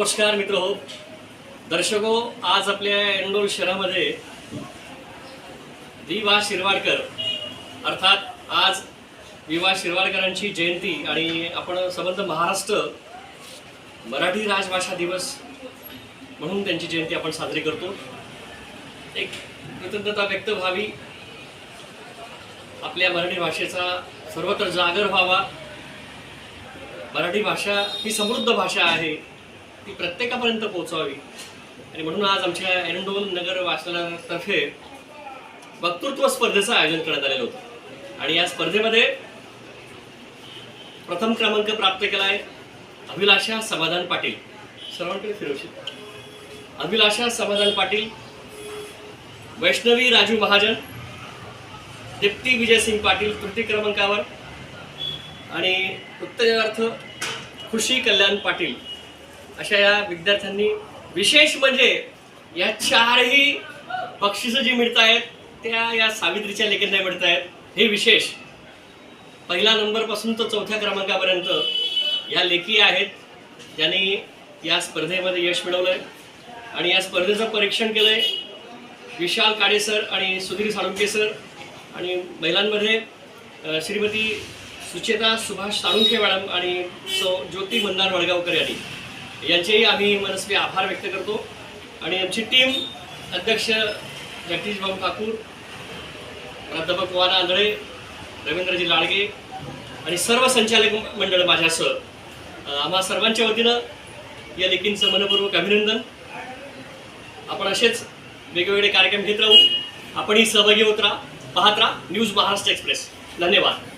नमस्कार मित्र हो दर्शको, आज आपल्या एरंडोल शहरामध्ये वि.वा. शिरवाडकर अर्थात आज वि.वा. शिरवाडकरांची जयंती आणि आपण संबंध महाराष्ट्र मराठी राजभाषा दिवस म्हणून त्यांची जयंती आपण साजरी करतो। एक कृतज्ञता व्यक्त व्हावी, आपल्या मराठी भाषेचा सर्वत्र जागर व्हावा। मराठी भाषा ही समृद्ध भाषा आहे, ती प्रत्येकापर्यंत पोहोचावी आणि म्हणून आज आमच्या एरंडोल नगर वाचनालयातर्फे वक्तृत्व स्पर्धेचं आयोजन करण्यात आलेलं होतं आणि या स्पर्धेमध्ये प्रथम क्रमांक प्राप्त केला आहे अभिलाषा समाधान पाटील। सर्वांकडे फिरवशील। अभिलाषा समाधान पाटील, वैष्णवी राजू महाजन, दीप्ती विजय सिंग पाटील तृतीय क्रमांकावर आणि उत्तरार्थ खुशी कल्याण पाटील अशा या विद्यार्थ्यांनी, विशेष म्हणजे या चारही बक्षिसं जी मिळत आहेत त्या या सावित्रीच्या लेखींना मिळत आहेत। हे विशेष पहिला नंबरपासून तर चौथ्या क्रमांकापर्यंत या लेखी आहेत ज्यांनी या स्पर्धेमध्ये यश मिळवलंय आणि या स्पर्धेचं परीक्षण केलंय विशाल काळे सर आणि सुधीर साळुंके सर आणि महिलांमध्ये श्रीमती सुचेता सुभाष साळुंके मॅडम आणि ज्योती मंदार वडगावकर यांचेही आम्ही मनस्वी आभार व्यक्त करतो। आणि आमची टीम अध्यक्ष जगदीशभाऊ ठाकूर, प्राध्यापक वाना आंधळे, रवींद्रजी लाडगे आणि सर्व संचालक मंडळ माझ्यासह आम्हा सर्वांच्या वतीनं या लेखींचं मनपूर्वक अभिनंदन। आपण असेच वेगवेगळे कार्यक्रम घेत राहू, आपणही सहभागी होत राहा, पाहत राहा न्यूज महाराष्ट्र एक्सप्रेस। धन्यवाद।